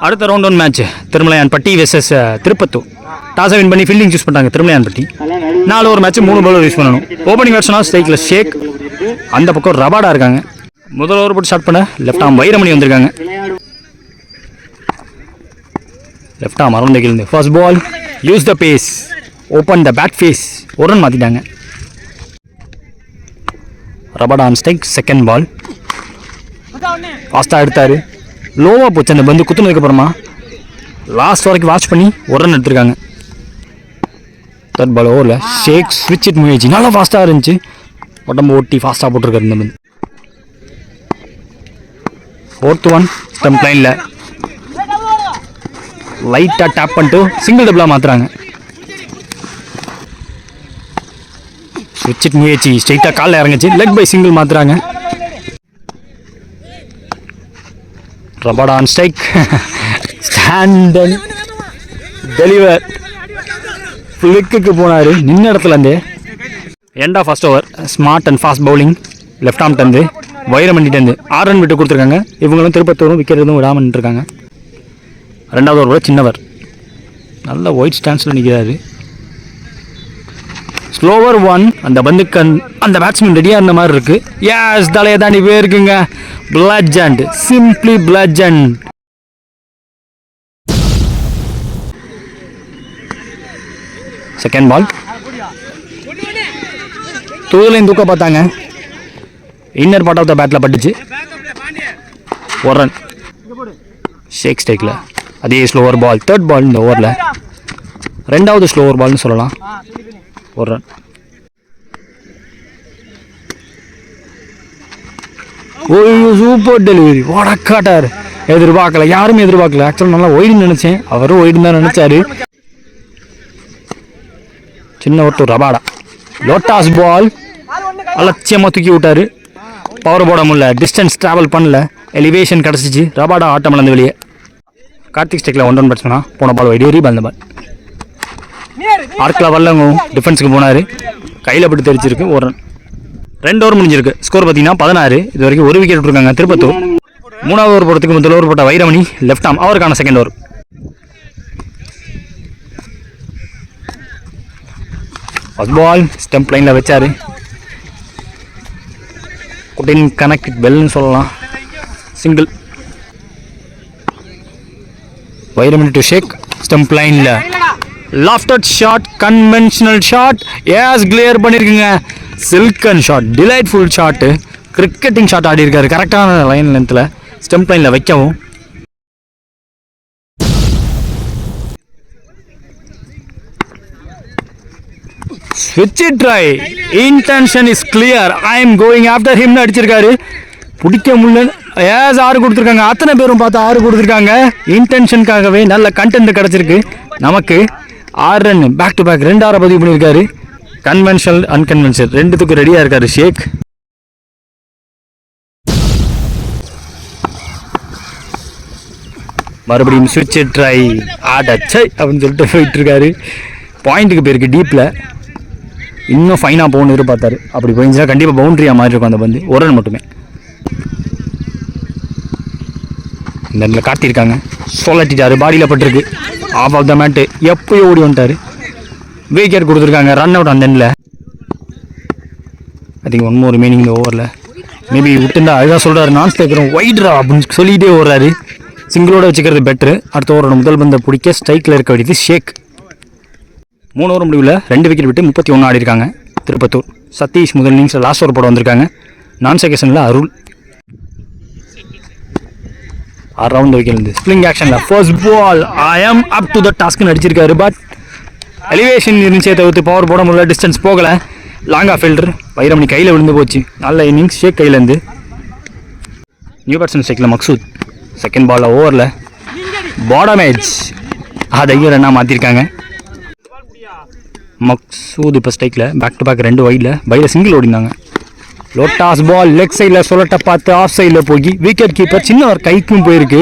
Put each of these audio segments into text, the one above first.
அடுத்த round one match Thirumalaiyanpatti versus Tiruppattur. டாஸை win பண்ணி ஃபீல்டிங் சூஸ் பண்ணிட்டாங்க Thirumalaiyanpatti. 4 over match 3 bowler use பண்ணணும். ஓப்பனிங் பேட்ஸ்மேனாக ஸ்ட்ரைக்கில் ஷேக், அந்த பக்கம் ரபாடா இருக்காங்க. முதல் ஓவர் போட்டு ஸ்டார்ட் பண்ண லெஃப்ட் ஆம் வைரமணி வந்திருக்காங்க. Left arm around the first ball, use the pace, open the bat face. ஒரு ரன் மாற்றிட்டாங்க. Rabada on strike. Second ball ஃபாஸ்ட்டாக எடுத்தார். லோவாக போச்சு அந்த பந்து. குத்துனதுக்கப்புறமா லாஸ்ட் வரைக்கும் வாட்ச் பண்ணி ஒரு ரன் எடுத்திருக்காங்க. தேர்ட் பால் ஓவரில் ஷேக் ஸ்விட்ச் இட் முயற்சி நல்லா ஃபாஸ்ட்டாக இருந்துச்சு. உடம்பு ஓட்டி ஃபாஸ்ட்டாக போட்டிருக்காரு இந்த பந்து. ஃபோர்த் ஒன் ஸ்டம்ப் லைனில் லைட்டாக டேப் பண்ணிட்டு சிங்கிள் டபுளாக மாற்றுறாங்க. ஸ்விட்ச் இட் முயற்சி ஸ்ட்ரைட்டாக காலில் இறங்குச்சு. லெக் பை சிங்கிள் மாற்றுறாங்க. Rabada on strike. Stand and deliver. Flick போனார் நின்ன இடத்துலேருந்து. End of first over smart and fast bowling left arm டந்து வைரமண்டிட்டேருந்து 6 ரன் விட்டு கொடுத்துருக்காங்க. இவங்களும் திருப்பத்தூரும் விக்கெட் எதுவும் விடாமல் நின்றுருக்காங்க. ரெண்டாவது ஓவர் கூட சின்னவர் நல்ல ஒயிட் ஸ்டான்ஸில் நிற்கிறாரு. Slower one. அந்த பந்துக்கு அந்த பேட்ஸ்மேன் ரெடியாக இருந்த மாதிரி இருக்கு. யாஸ் தலையை தாண்டி போயிருக்குங்க. பிளட்ஜண்ட், சிம்பிளி பிளட்ஜண்ட். செகண்ட் பால் தூதலையும் தூக்க பார்த்தாங்க. இன்னர் பார்ட் ஆஃப் த பேட்டில் பட்டுச்சு. ஒரு ரன். ஷேக் ஸ்ட்ரைக்கில் அதே ஸ்லோவர் பால். தேர்ட் பால் இந்த ஓவரில் ரெண்டாவது ஸ்லோவர் பால்னு சொல்லலாம். ஒரு ரன். Super delivery. வடக்காட்டார். எதிர்பார்க்கல, யாரும் எதிர்பார்க்கல. ஆக்சுவலாக நல்லா ஒய்டுன்னு நினச்சேன். அவரும் ஒய்டுன்னு தான் நினச்சாரு. சின்ன ஒருத்தர் ரபாடா லோட்டாஸ் பால் அலட்சியமாக தூக்கி விட்டார். பவர் போட முடியல, டிஸ்டன்ஸ் ட்ராவல் பண்ணல, எலிவேஷன் கிடச்சிச்சு. ரபாடா ஆட்டம் இழந்து வெளியே. கார்த்திக் ஸ்டேக்கில் 1 ரன் பேட்ஸ்மேனா போன பால் வைடு ரீபால். இந்த பால் ஆர்க்கில் வரலங்க. டிஃபென்ஸுக்கு போனார். கையில் பட்டு தெரிச்சிருக்கு. ஒரு ரன். 2 ஓவர் முடிஞ்சிருக்கு. ஸ்கோர் பார்த்தீங்கன்னா 16. இது வரைக்கும் ஒரு விக்கெட் விட்டுருக்காங்க திருப்பத்தூர். 3வது ஓவர் போடுறதுக்கு முதல் ஓவர் போட்ட வைரமணி லெஃப்ட் ஆம் அவருக்கான second over. First ball stump லைனில் வச்சார். குட்டின் கனெக்ட் பெல்னு சொல்லலாம். Single. Vairamani to Sheikh. Stump லைனில் லாஃப்டட் ஷாட், கன்வென்ஷனல் ஷாட். ஏஸ் கிளியர் பண்ணியிருக்குங்க. Silken shot, delightful shot. Cricketing shot ஆடி இருக்காரு கரெக்டான லைன் லென்த்தில். ஸ்டம்ப் லைனில் வைக்கவும் ஸ்விட்ச் it try. Intention is clear. I am going after ஹிம்னு அடிச்சிருக்காரு. பிடிக்க முடியல. ஏஸ் 6 கொடுத்துருக்காங்க. அத்தனை பேரும் பார்த்து 6 கொடுத்துருக்காங்க. இன்டென்ஷனுக்காகவே நல்ல கண்டென்ட் கிடச்சிருக்கு நமக்கு. 6 ரன் பேக் டு பேக் 2 பதிவு பண்ணியிருக்காரு. கன்வென்ஷனல் அன்கன்வென்ஷனல் ரெண்டுத்துக்கும் ரெடியாக இருக்காரு ஷேக். மறுபடியும் ஸ்விட்ச் ட்ரை. ஆடச்சை அப்படின்னு சொல்லிட்டு போயிட்டு இருக்காரு. பாயிண்ட்டுக்கு போயிருக்கு டீப்பில். இன்னும் ஃபைனாக போகணுன்னு எதிர்பார்த்தாரு. அப்படி போயிருந்துச்சுன்னா கண்டிப்பாக பவுண்ட்ரியாக மாறி இருக்கும் அந்த பந்து. ஒரு ரன் மட்டுமே. இந்த இடத்துல காட்டியிருக்காங்க. சொல்லட்டிட்டாரு. பாடியில் பட்டிருக்கு. ஆஃப் ஆஃப் த மேட்டு. எப்போயோ ஓடி வந்துட்டார். விக்கெட் கொடுத்துருக்காங்க. ரன் அவுட் அந்த எண்டில். ஐ திங்க் 1 more ரிமைனிங் இந்த ஓவரில். மேபி விட்டுருந்தா அதுதான் சொல்கிறாரு. நான் ஸ்ட்ரைக்கரும் ஒய்ட்ரா அப்படின்னு சொல்லிகிட்டே ஓடுறாரு. சிங்கிளோட வச்சுக்கிறது பெட்ரு. அடுத்த ஓவரோட முதல் பந்தை பிடிக்க ஸ்ட்ரைக்கில் இருக்க வேண்டியது ஷேக். 3 ஓவர் முடிவில் 2 விக்கெட் விட்டு 31 ஆடி இருக்காங்க திருப்பத்தூர். சதீஷ் முதல் இன்னிங்ஸில் லாஸ்ட் ஓவர் போட வந்திருக்காங்க. நான் செகஷனில் அருள். அரவுண்ட் விக்கெட் இருந்து ஸ்ப்ளிங் ஆக்ஷனில் first ball I am up to the டாஸ்க்னு அடிச்சிருக்காரு. பட் எலிவேஷன் இருந்துச்சே தவிர்த்து பவர் போட முடியல. டிஸ்டன்ஸ் போகலை. லாங்கா ஃபீல்டர் வைரமணி கையில் விழுந்து போச்சு. நல்ல இன்னிங்ஸ் ஷேக் கையிலேருந்து. நியூ பேட்ஸ்மேன் ஸ்ட்ரைக்கில் மக்சூத். செகண்ட் பாலில் ஓவரில் பாடம் எட்ஜ் அதையும் ரன்னாக மாற்றிருக்காங்க. மக்சூத் இப்போ ஸ்ட்ரைக்கில் பேக் டு பேக் 2 வைடில் பையில் சிங்கிள் ஓடினாங்க. லோட்டாஸ் பால் லெக் சைடில் சொல்லட்ட பார்த்து ஆஃப் சைடில் போய் விக்கெட் கீப்பர் சின்ன ஒரு கைக்கும் போயிருக்கு.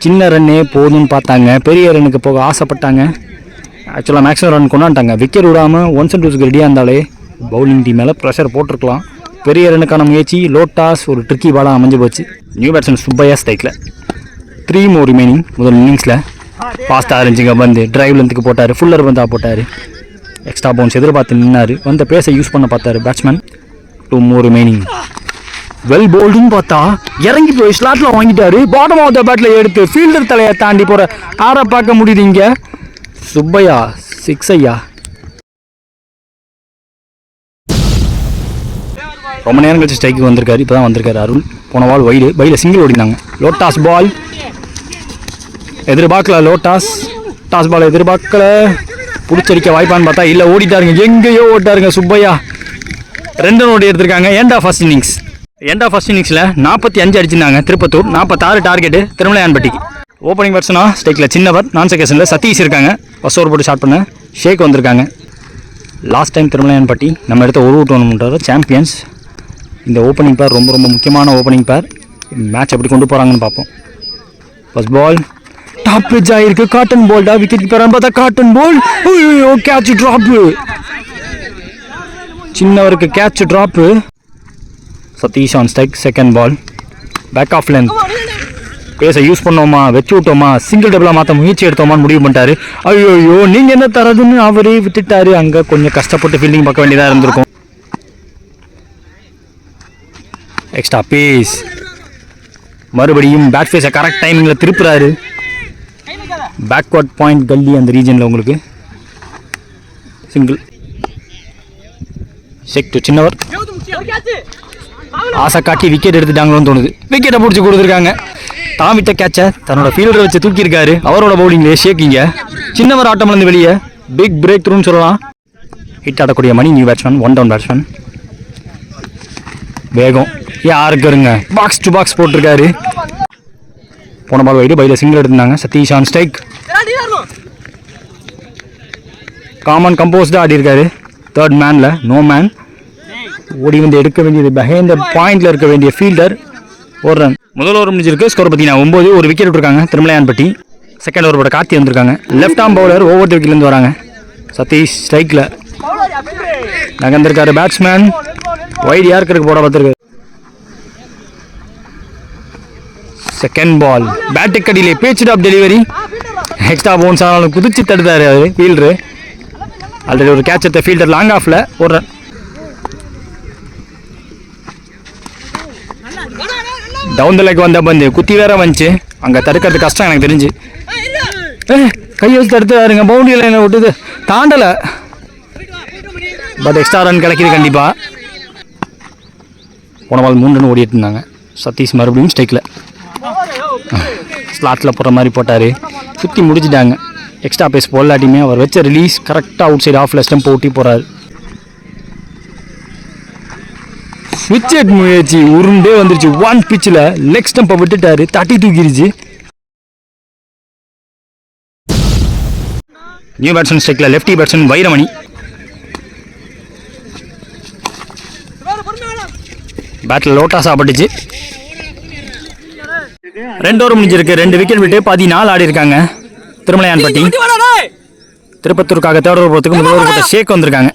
சின்ன ரன்னே போதும்னு பார்த்தாங்க. பெரிய ரன்னுக்கு போக ஆசைப்பட்டாங்க. ஆக்சுவலாக மேக்ஸிமம் ரன் கொண்டாண்டாங்க. விக்கெட் விடாமல் 1 and 2 ரெடியாக இருந்தாலே பவுலிங் டீம் மேலே ப்ரெஷர் போட்டிருக்கலாம். பெரிய ரன்னுக்கான முயற்சி லோட்டாஸ் ஒரு ட்ரிக்கி பாலாக அமைஞ்சு போச்சு. நியூ பேட்ஸ்மேன் சுப்பையா ஸ்ட்ரைக்கில் 3 more ரிமைனிங். முதல் இன்னிங்ஸில் ஃபாஸ்ட்டாக இருந்துச்சுங்க. வந்து டிரைவ் லென்த்துக்கு போட்டார், ஃபுல்லர் பந்தாக போட்டார், எக்ஸ்ட்ரா பவுன்ஸ் எதிர்பார்த்து நின்னார், வந்த பேஸை யூஸ் பண்ண பார்த்தாரு பேட்ஸ்மேன். 2 more remaining. வெல் போல்டுன்னு பார்த்தா இறங்கி போய் ஸ்லாட்டில் வாங்கிட்டாரு. பாட்டம் ஆஃப் த பேட்டில் எடுத்து ஃபீல்டர் தலையை தாண்டி போகிற ஆரை பார்க்க முடியுது இங்கே. சுப்பையா 6 ஐயா. ரொம்ப நேரம் கழிச்சு ஸ்ட்ரைக்கு வந்திருக்காரு. இப்போ தான் வந்திருக்காரு அருண். போன பால் வைடு, பையில் சிங்கிள் ஓடினாங்க. லோட்டாஸ் பால் எதிர்பார்க்கல. லோட்டாஸ் டாஸ் பால் எதிர்பார்க்கல. பிடிச்சடிக்க வாய்ப்பான்னு பார்த்தா இல்லை, ஓடிட்டாருங்க. எங்கேயோ ஓட்டாருங்க சுப்பையா. 2 ரன் ஓடி எடுத்திருக்காங்க. எண்ட் ஆஃப் ஃபர்ஸ்ட் இன்னிங்ஸில் 45 அடிச்சிருந்தாங்க திருப்பத்தூர். 46 டார்கெட்டு திருமலையான்பட்டிக்கு. ஓப்பனிங் பர்சனா ஸ்ட்ரைக்கில் சின்னவர், நான் செகேஷனில் சதீஷ் இருக்காங்க. ஃபர்ஸ்ட் ஓவர் போட்டு ஸ்டார்ட் பண்ண ஷேக் வந்திருக்காங்க. லாஸ்ட் டைம் திருமலையான்பட்டி நம்ம எடுத்த ஒரு டோர்னமெண்ட்டோட சாம்பியன்ஸ். இந்த ஓப்பனிங் பேர் ரொம்ப ரொம்ப முக்கியமான ஓப்பனிங் பேர். மேட்ச் எப்படி கொண்டு போகிறாங்கன்னு பார்ப்போம். ஃபர்ஸ்ட் பால் டாப் பிச் ஆகிருக்கு. காட்டன் பால்டா, விக்கெட் கீப்பரான்னு பார்த்தா காட்டன் பால். கேட்ச் ட்ராப்பு, சின்னவருக்கு catch drop. Sathish on strike. Second ball back of length. பேஸை யூஸ் பண்ணோமா, வச்சு விட்டோமா, சிங்கிள் டபுளாக மாற்ற முயற்சி எடுத்தோமான்னு முடிவு பண்ணிட்டாரு. ஐயோ நீங்கள் என்ன தரதுன்னு அவரே விட்டுட்டாரு. அங்கே கொஞ்சம் கஷ்டப்பட்டு ஃபீல்டிங் பார்க்க வேண்டியதாக இருந்திருக்கும். Extra pace. மறுபடியும் பேட் ஃபேஸை கரெக்ட் டைமிங்கில் திருப்புறாரு. பேக்வர்ட் பாயிண்ட் கல்லி அந்த ரீஜனில் உங்களுக்கு. சிங்கிள். ஷேக் டு சின்னவர். ஆசை காட்டி விக்கெட் எடுத்துட்டாங்களோன்னு தோணுது. விக்கெட்டை பிடிச்சி கொடுத்துருக்காங்க. தான் விட்ட கேட்சை தன்னோட ஃபீல்டரை வச்சு தூக்கியிருக்காரு. அவரோட பவுலிங்லேயே ஷேக்கிங்க. சின்னவர் ஆட்டம்லேருந்து வெளியே பிக் பிரேக் த்ரூன்னு சொல்லலாம். ஹிட் ஆடக்கூடிய மணி நியூ பேட்ஸ்மேன், 1 down பேட்ஸ்மேன். வேகம் யாருக்கு இருங்க, பாக்ஸ் டு பாக்ஸ் போட்டிருக்காரு. போன பால் வைடு, பையில் சிங்கிள் எடுத்திருந்தாங்க. Sathish on strike. காமன் கம்போஸ்டாக ஆடி இருக்காரு. தேர்ட் மேனில் நோ மேன். ஓடி வந்து எடுக்க வேண்டியது பிஹைண்ட் த பாயிண்டில் இருக்க வேண்டிய ஃபீல்டர். ஒரு ரன். முதல் ஓவர் முடிஞ்சிருக்கு. ஸ்கோர் பார்த்தீங்கன்னா 9. ஒரு விக்கெட் விட்டுருக்காங்க திருமலையான்பட்டி. செகண்ட் ஓவர் போட கார்த்தி வந்திருக்காங்க. லெஃப்ட் ஆம் பவுலர் ஓவர் விக்கெட்லேருந்து வராங்க. சதீஷ் ஸ்ட்ரைக்கில் நகர்ந்திருக்காரு பேட்ஸ்மேன். வைடு யாருக்கு இருக்கு போட பார்த்துருக்கு. செகண்ட் பால் பேட்டுக்கு அடியிலே பேச்சு டாப் டெலிவரி. எக்ஸ்ட்ரா பவுன்ஸ் ஆனாலும் குதிச்சு தடுத்தாரு அது ஃபீல்டரு. ஆல்ரெடி ஒரு கேட்ச் எடுத்த ஃபீல்டர் லாங் ஆஃப்ல. ஒரு ரன். டவுன் த லெக் வந்த பந்து குத்தி வேற வந்துச்சு. அங்கே தடுக்கிறது கஷ்டம் எனக்கு தெரிஞ்சு. கை வச்சு தடுத்துறாருங்க. பவுண்டரி லைனை விட்டுது, தாண்டலை. பட் எக்ஸ்ட்ரா ரன் கிடைக்கிது கண்டிப்பாக. போன பால் 3 ரன் ஓடிட்டு இருந்தாங்க. சதீஷ் மறுபடியும் ஸ்ட்ரைக்கில் ஸ்லாட்டில் போடுற மாதிரி போட்டார். சுற்றி முடிச்சிட்டாங்க. எக்ஸ்ட்ரா பேஸ் போடலாட்டியுமே அவர் வச்ச ரிலீஸ் கரெக்டாக அவுட் சைடு ஆஃப் ஸ்டம்ப் ஓட்டி போகிறார். விக்கெட் முயற்சி உருண்டே வந்துருச்சு. 1 பிச்சில் லெக் ஸ்டம்பை விட்டுட்டாரு, தட்டி தூக்கிருச்சு. நியூ பேட்ஸ்மேன் ஸ்ட்ரைக்கில் லெஃப்டி பேட்ஸ்மேன் வைரமணி. பேட்டில் லோட்டாஸ் ஆப்பட்டுச்சு. 2 ஓவர் முடிஞ்சிருக்கு. 2 விக்கெட் விட்டு 14 ஆடி இருக்காங்க திருமலையான்பட்டி. திருப்பத்தூருக்காக தேர்ட் ஓவர் போகிறதுக்கு முதல் ஓவர் போட்ட ஷேக் வந்திருக்காங்க.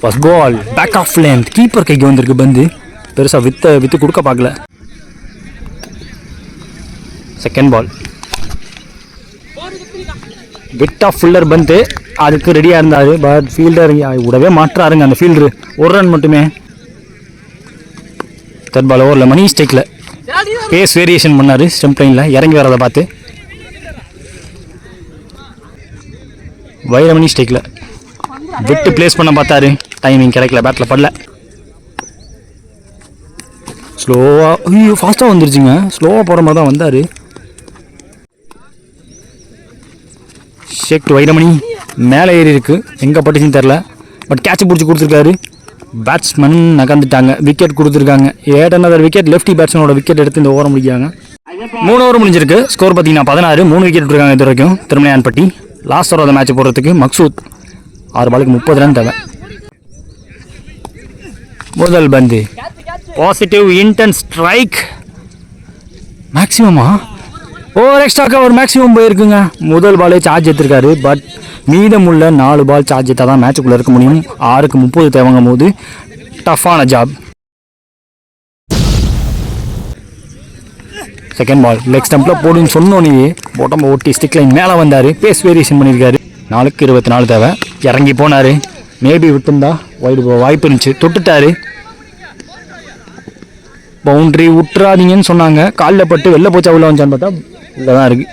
First ball back of length. Keeper கைக்கு வந்திருக்கு பந்து. பெருசாக வித்து கொடுக்க பார்க்கல. செகண்ட் பால் விட் ஆஃப் ஃபுல்லர் பந்து. அதுக்கு ரெடியாக இருந்தார். பட் ஃபீல்டர் விடவே மாற்றாருங்க அந்த ஃபீல்டரு. ஒரு ரன் மட்டுமே. தேர்ட் பால் ஓவரில் மணி ஸ்ட்ரைக்கில் பேஸ் வேரியேஷன் பண்ணார். ஸ்டெம்ப் லைனில் இறங்கி வரதை பார்த்து வைரமணி ஸ்ட்ரைக்கில் விட்டு பிளேஸ் பண்ண பார்த்தாரு. டைமிங் கிடைக்கல, பேட்டில் படல. ஸ்லோவாக ஐயோ ஃபாஸ்ட்டாக வந்துருச்சுங்க. ஸ்லோவாக போகிற மாதிரி தான் வந்தார். ஷேக் டு வைரமணி. மேலே ஏறி இருக்கு, எங்கே பட்டுச்சுன்னு தெரில. பட் கேட்ச் பிடிச்சி கொடுத்துருக்காரு. பேட்ஸ்மேன் நகர்ந்துட்டாங்க. விக்கெட் கொடுத்துருக்காங்க. Yet another wicket. லெஃப்டி பேட்ஸ்மேனோட விக்கெட் எடுத்து இந்த ஓவர் முடிக்காங்க. 3 ஓவர் முடிஞ்சிருக்கு. ஸ்கோர் பார்த்தீங்கன்னா 16. 3 விக்கெட் விட்டுருக்காங்க இது வரைக்கும் திருமலையான்பட்டி. லாஸ்ட் ஓவர் அந்த மேட்ச் போடுறதுக்கு மக்சூத் 6 பாலுக்கு 30 ரன் தேவை. முதல் பந்து பாசிட்டிவ் இன்டென்ஸ் ஸ்ட்ரைக். மேக்ஸிமமா ஓவர் எக்ஸ்ட்ரா கவர் மேக்ஸிமம் போயிருக்குங்க. முதல் பாலே சார்ஜ் எடுத்திருக்காரு. பட் மீதமுள்ள 4 பால் சார்ஜ் எடுத்தால் தான் மேட்சுக்குள்ளே இருக்க முடியும். 6க்கு 30 தேவைங்கும் போது டஃப்பான ஜாப். செகண்ட் பால் லெக் ஸ்டம்பில் போடுன்னு சொன்னோன்னே போட்டம்ப ஓட்டி ஸ்டிக் லைன் மேலே வந்தார். பேஸ் வேரியேஷன் பண்ணியிருக்காரு. 4க்கு 24 தேவை. இறங்கி போனார். மேபி விட்டுருந்தா வாய்ப்பு இருந்துச்சு. தொட்டுட்டாரு. பவுண்ட்ரி விட்டுறாதீங்கன்னு சொன்னாங்க. காலில் பட்டு வெளில போச்சா உள்ள வந்தான்னு பார்த்தா உள்ளே தான் இருக்குது.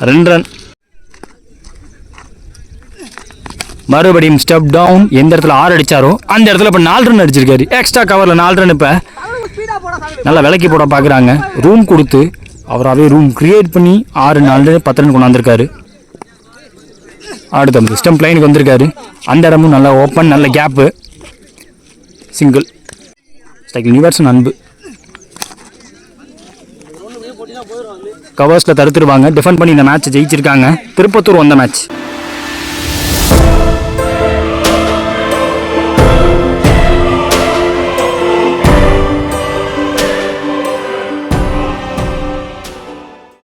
2 ரன். மறுபடியும் ஸ்டெப் டவுன். எந்த இடத்துல 6 அடித்தாரோ அந்த இடத்துல இப்போ 4 ரன் அடிச்சிருக்காரு. எக்ஸ்ட்ரா கவரில் 4 ரன். இப்போ நல்லா விலைக்கு போட பார்க்குறாங்க. ரூம் கொடுத்து அவராகவே ரூம் கிரியேட் பண்ணி 6 4 10 ரன் கொண்டாந்துருக்காரு. அடுத்த ஸ்டம்ப் லைனுக்கு வந்திருக்காரு. அந்த இடமும் நல்லா ஓப்பன், நல்ல கேப்பு. சிங்கிள். ஸ்ட்ரைக்கில் நியூவர்சன் அன்பு கவர்ஸில் தடுத்துருவாங்க. டிஃபெண்ட் பண்ணி இந்த மேட்ச்சை ஜெயிச்சிருக்காங்க. திருப்பத்தூர் வந்த மேட்ச்.